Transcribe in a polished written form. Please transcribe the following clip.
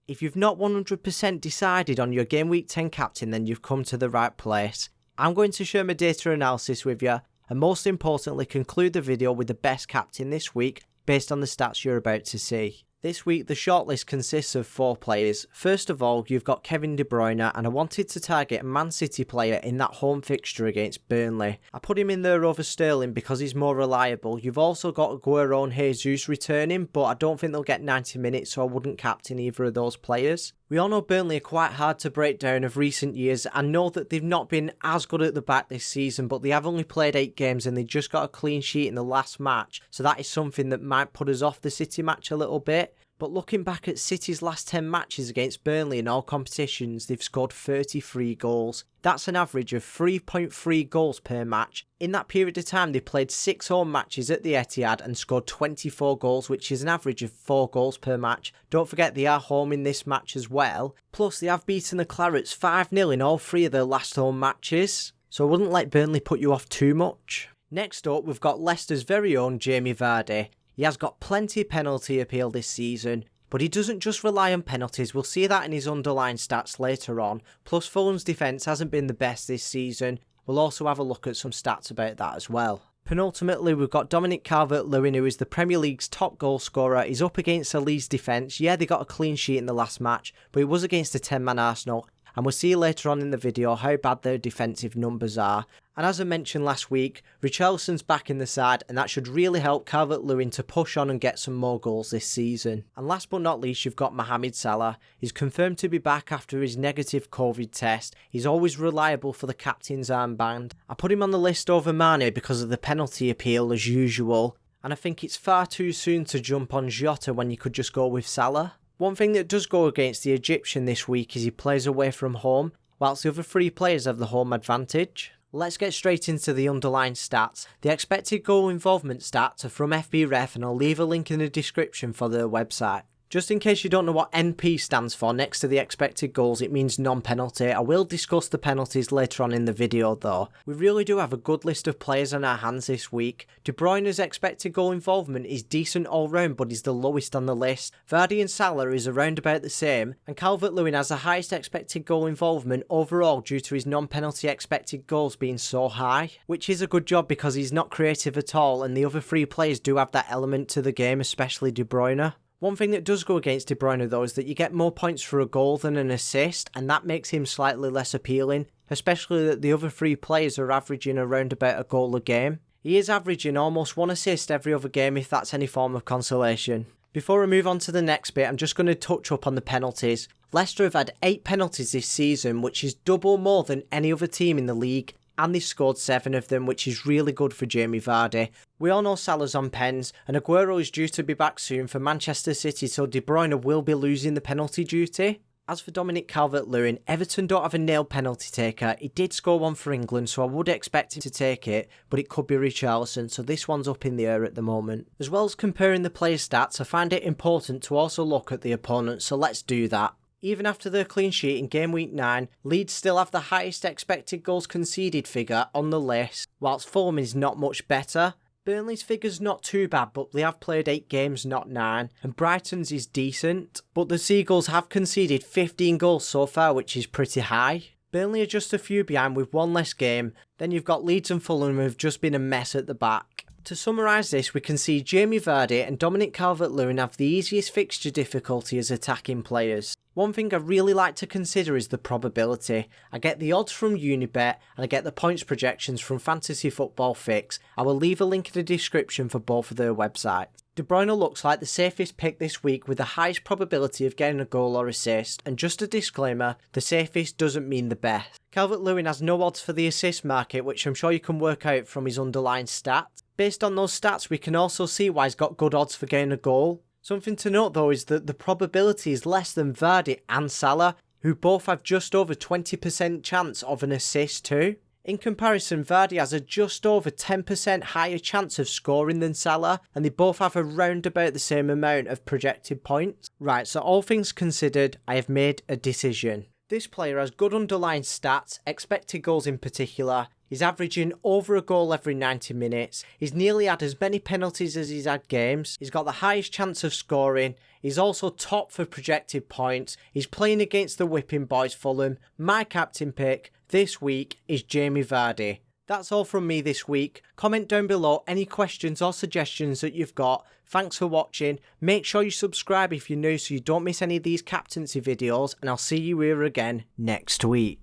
If you've not 100% decided on your Game Week 10 captain, then you've come to the right place. I'm going to share my data analysis with you, and most importantly conclude the video with the best captain this week based on the stats you're about to see. This week the shortlist consists of 4 players. First of all, you've got Kevin De Bruyne, and I wanted to target a Man City player in that home fixture against Burnley. I put him in there over Sterling because he's more reliable. You've also got Aguero and Jesus returning, but I don't think they'll get 90 minutes, so I wouldn't captain either of those players. We all know Burnley are quite hard to break down of recent years. I know that they've not been as good at the back this season, but they have only played 8 games and they just got a clean sheet in the last match, so that is something that might put us off the City match a little bit. But looking back at City's last 10 matches against Burnley in all competitions, they've scored 33 goals. That's an average of 3.3 goals per match. In that period of time, they played 6 home matches at the Etihad and scored 24 goals, which is an average of 4 goals per match. Don't forget they are home in this match as well. Plus, they have beaten the Clarets 5-0 in all 3 of their last home matches. So I wouldn't let Burnley put you off too much. Next up, we've got Leicester's very own Jamie Vardy. He has got plenty of penalty appeal this season, but he doesn't just rely on penalties. We'll see that in his underlying stats later on. Plus, Fulham's defence hasn't been the best this season. We'll also have a look at some stats about that as well. Penultimately, we've got Dominic Calvert-Lewin, who is the Premier League's top goal scorer. He's up against a Leeds defence. Yeah, they got a clean sheet in the last match, but it was against a 10-man Arsenal. And we'll see later on in the video how bad their defensive numbers are. And as I mentioned last week, Richarlison's back in the side, and that should really help Calvert-Lewin to push on and get some more goals this season. And last but not least, you've got Mohamed Salah. He's confirmed to be back after his negative COVID test. He's always reliable for the captain's armband. I put him on the list over Mane because of the penalty appeal as usual, and I think it's far too soon to jump on Jota when you could just go with Salah. One thing that does go against the Egyptian this week is he plays away from home, whilst the other 3 players have the home advantage. Let's get straight into the underlying stats. The expected goal involvement stats are from FBRef, and I'll leave a link in the description for their website. Just in case you don't know what NP stands for, next to the expected goals it means non-penalty. I will discuss the penalties later on in the video though. We really do have a good list of players on our hands this week. De Bruyne's expected goal involvement is decent all round, but is the lowest on the list. Vardy and Salah is around about the same, and Calvert-Lewin has the highest expected goal involvement overall due to his non-penalty expected goals being so high, which is a good job because he's not creative at all, and the other 3 players do have that element to the game, especially De Bruyne. One thing that does go against De Bruyne though is that you get more points for a goal than an assist, and that makes him slightly less appealing, especially that the other 3 players are averaging around about a goal a game. He is averaging almost 1 assist every other game, if that's any form of consolation. Before I move on to the next bit, I'm just going to touch up on the penalties. Leicester have had 8 penalties this season, which is double more than any other team in the league, and they scored 7 of them, which is really good for Jamie Vardy. We all know Salah's on pens, and Aguero is due to be back soon for Manchester City, so De Bruyne will be losing the penalty duty. As for Dominic Calvert-Lewin, Everton don't have a nailed penalty taker. He did score 1 for England, so I would expect him to take it, but it could be Richarlison, so this one's up in the air at the moment. As well as comparing the player stats, I find it important to also look at the opponent, so let's do that. Even after their clean sheet in Game Week 9, Leeds still have the highest expected goals conceded figure on the list, whilst Fulham is not much better. Burnley's figure's not too bad, but they have played 8 games, not 9, and Brighton's is decent, but the Seagulls have conceded 15 goals so far, which is pretty high. Burnley are just a few behind with 1 less game, then you've got Leeds and Fulham who have just been a mess at the back. To summarise this, we can see Jamie Vardy and Dominic Calvert-Lewin have the easiest fixture difficulty as attacking players. One thing I really like to consider is the probability. I get the odds from Unibet and I get the points projections from Fantasy Football Fix. I will leave a link in the description for both of their websites. De Bruyne looks like the safest pick this week with the highest probability of getting a goal or assist, and just a disclaimer, the safest doesn't mean the best. Calvert-Lewin has no odds for the assist market, which I'm sure you can work out from his underlying stats. Based on those stats, we can also see why he's got good odds for getting a goal. Something to note though is that the probability is less than Vardy and Salah, who both have just over 20% chance of an assist too. In comparison, Vardy has a just over 10% higher chance of scoring than Salah, and they both have around about the same amount of projected points. Right, so all things considered, I have made a decision. This player has good underlying stats, expected goals in particular. He's averaging over a goal every 90 minutes. He's nearly had as many penalties as he's had games. He's got the highest chance of scoring. He's also top for projected points. He's playing against the whipping boys Fulham. My captain pick this week is Jamie Vardy. That's all from me this week. Comment down below any questions or suggestions that you've got. Thanks for watching. Make sure you subscribe if you're new so you don't miss any of these captaincy videos, and I'll see you here again next week.